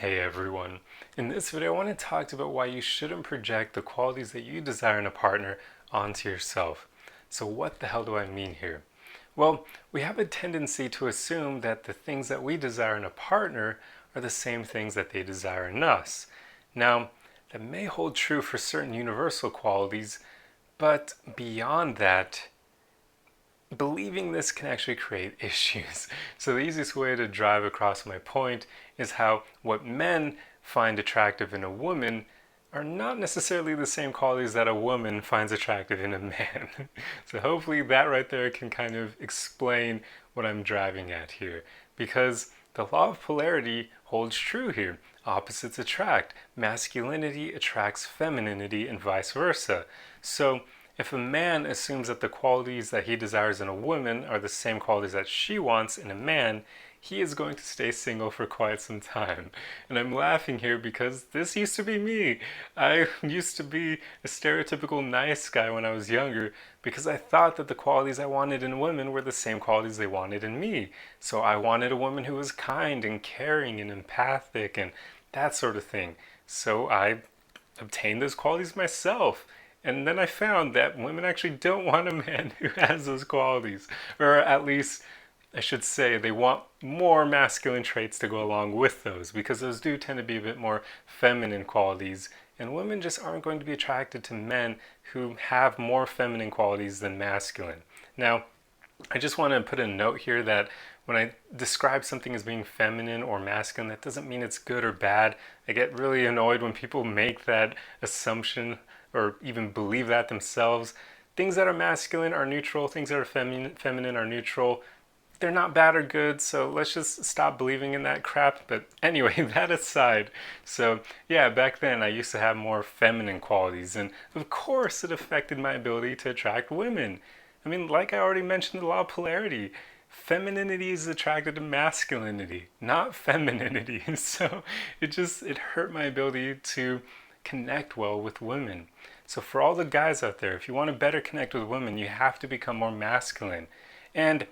Hey everyone. In this video, I want to talk about why you shouldn't project the qualities that you desire in a partner onto yourself. So what the hell do I mean here? Well, we have a tendency to assume that the things that we desire in a partner are the same things that they desire in us. Now, that may hold true for certain universal qualities, but beyond that, believing this can actually create issues. So the easiest way to drive across my point is how what men find attractive in a woman are not necessarily the same qualities that a woman finds attractive in a man. So hopefully that right there can kind of explain what I'm driving at here. Because the law of polarity holds true here. Opposites attract. Masculinity attracts femininity and vice versa. So if a man assumes that the qualities that he desires in a woman are the same qualities that she wants in a man, he is going to stay single for quite some time. And I'm laughing here because this used to be me. I used to be a stereotypical nice guy when I was younger because I thought that the qualities I wanted in women were the same qualities they wanted in me. So I wanted a woman who was kind and caring and empathic and that sort of thing. So I obtained those qualities myself. And then I found that women actually don't want a man who has those qualities. Or at least, I should say, they want more masculine traits to go along with those, because those do tend to be a bit more feminine qualities. And women just aren't going to be attracted to men who have more feminine qualities than masculine. Now, I just want to put a note here that when I describe something as being feminine or masculine, that doesn't mean it's good or bad. I get really annoyed when people make that assumption or even believe that themselves. Things that are masculine are neutral, things that are feminine are neutral. They're not bad or good, so let's just stop believing in that crap. But anyway, that aside, so yeah, back then I used to have more feminine qualities, and of course it affected my ability to attract women. I mean, like I already mentioned, the law of polarity. Femininity is attracted to masculinity, not femininity. So it hurt my ability to connect well with women. So for all the guys out there, if you want to better connect with women, you have to become more masculine. And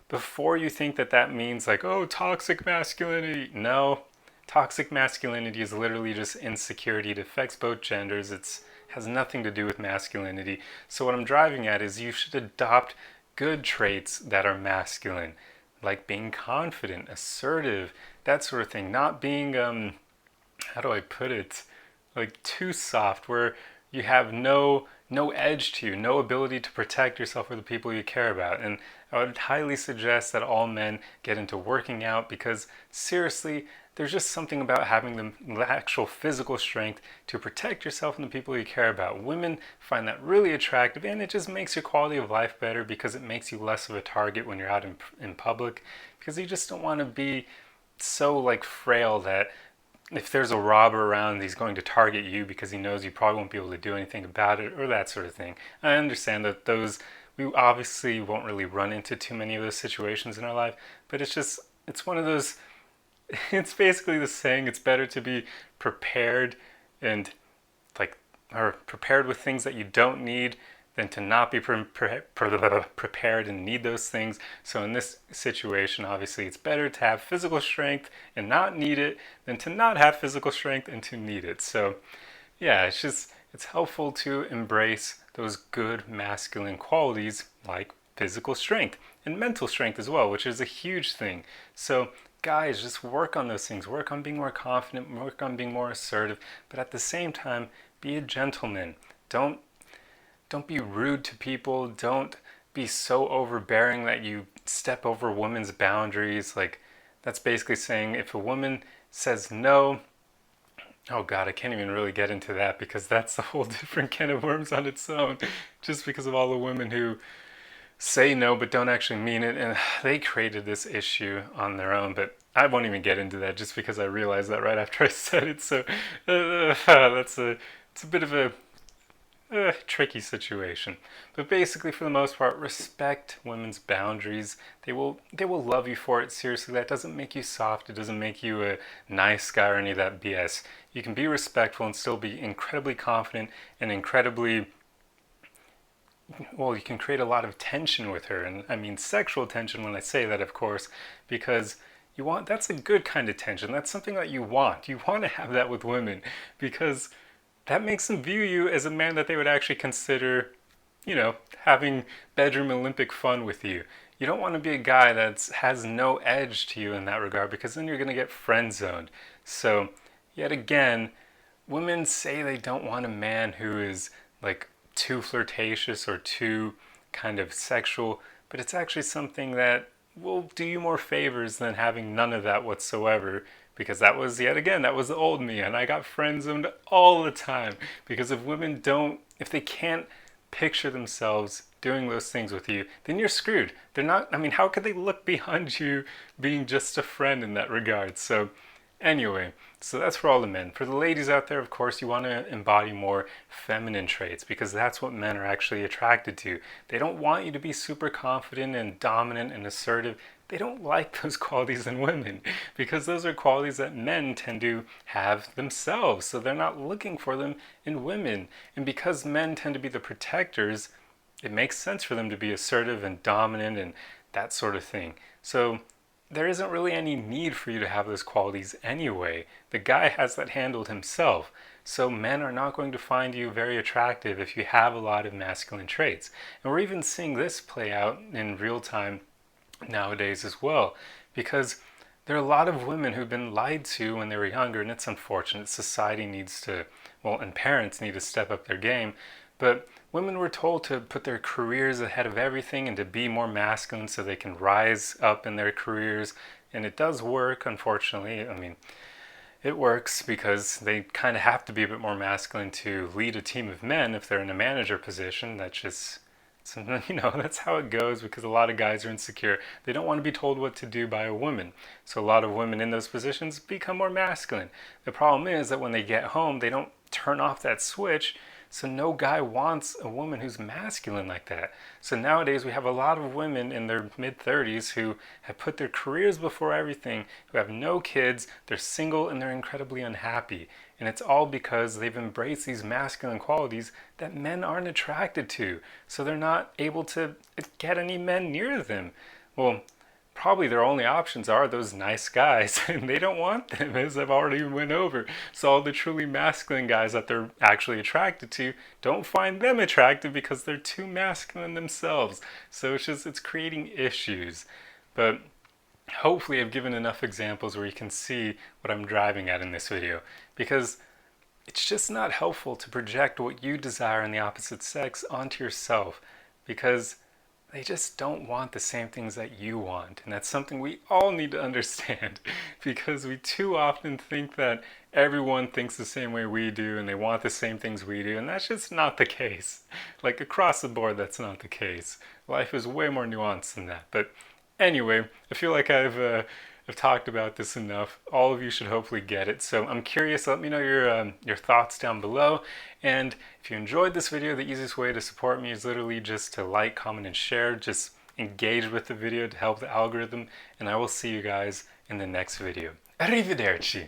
before you think that that means like, oh, toxic masculinity, no. Toxic masculinity is literally just insecurity. It affects both genders. It has nothing to do with masculinity. So what I'm driving at is you should adopt good traits that are masculine, like being confident, assertive, that sort of thing. Not being, how do I put it, like too soft, where you have no edge to you, no ability to protect yourself or the people you care about. And I would highly suggest that all men get into working out because seriously, there's just something about having the actual physical strength to protect yourself and the people you care about. Women find that really attractive, and it just makes your quality of life better because it makes you less of a target when you're out in public, because you just don't want to be so like frail that if there's a robber around, he's going to target you because he knows you probably won't be able to do anything about it, or that sort of thing. I understand that we obviously won't really run into too many of those situations in our life, but it's one of those, it's basically the saying, it's better to be prepared and like, or prepared with things that you don't need than to not be prepared and need those things. So in this situation, obviously, it's better to have physical strength and not need it than to not have physical strength and to need it. So yeah, it's helpful to embrace those good masculine qualities like physical strength and mental strength as well, which is a huge thing. So guys, just work on those things. Work on being more confident, work on being more assertive, but at the same time, be a gentleman. Don't be rude to people. Don't be so overbearing that you step over a woman's boundaries. Like, that's basically saying if a woman says no, oh God, I can't even really get into that because that's a whole different can of worms on its own. Just because of all the women who say no but don't actually mean it, and they created this issue on their own. But I won't even get into that just because I realized that right after I said it. So it's a bit of a tricky situation. But basically, for the most part, respect women's boundaries. They will love you for it. Seriously, that doesn't make you soft. It doesn't make you a nice guy or any of that BS. You can be respectful and still be incredibly confident and incredibly, well, you can create a lot of tension with her. And I mean sexual tension when I say that, of course, because that's a good kind of tension. That's something that you want. You want to have that with women because that makes them view you as a man that they would actually consider, having bedroom Olympic fun with you. You don't want to be a guy that has no edge to you in that regard because then you're going to get friend zoned. So, yet again, women say they don't want a man who is like too flirtatious or too kind of sexual, but it's actually something that will do you more favors than having none of that whatsoever. Because that was, yet again, that was the old me, and I got friend zoned all the time. Because if they can't picture themselves doing those things with you, then you're screwed. They're not, I mean, how could they look behind you being just a friend in that regard? So, anyway, so that's for all the men. For the ladies out there, of course, you want to embody more feminine traits because that's what men are actually attracted to. They don't want you to be super confident and dominant and assertive. They don't like those qualities in women because those are qualities that men tend to have themselves. So they're not looking for them in women. And because men tend to be the protectors, it makes sense for them to be assertive and dominant and that sort of thing. So there isn't really any need for you to have those qualities anyway. The guy has that handled himself. So men are not going to find you very attractive if you have a lot of masculine traits. And we're even seeing this play out in real time nowadays as well, because there are a lot of women who've been lied to when they were younger, and it's unfortunate. Society needs to, and parents need to step up their game. But women were told to put their careers ahead of everything and to be more masculine so they can rise up in their careers. And it does work, unfortunately. I mean, it works because they kind of have to be a bit more masculine to lead a team of men if they're in a manager position. That's just, that's how it goes because a lot of guys are insecure. They don't want to be told what to do by a woman. So a lot of women in those positions become more masculine. The problem is that when they get home, they don't turn off that switch. So no guy wants a woman who's masculine like that. So nowadays we have a lot of women in their mid-30s who have put their careers before everything, who have no kids, they're single, and they're incredibly unhappy. And it's all because they've embraced these masculine qualities that men aren't attracted to. So they're not able to get any men near them. Well, probably their only options are those nice guys, and they don't want them, as I've already went over. So all the truly masculine guys that they're actually attracted to don't find them attractive because they're too masculine themselves. So it's creating issues. But hopefully I've given enough examples where you can see what I'm driving at in this video, because it's just not helpful to project what you desire in the opposite sex onto yourself, because they just don't want the same things that you want. And that's something we all need to understand because we too often think that everyone thinks the same way we do and they want the same things we do, and that's just not the case. Like across the board, that's not the case. Life is way more nuanced than that. But anyway, I feel like I've talked about this enough. All of you should hopefully get it. So I'm curious, let me know your thoughts down below. And if you enjoyed this video, the easiest way to support me is literally just to like, comment, and share. Just engage with the video to help the algorithm. And I will see you guys in the next video. Arrivederci!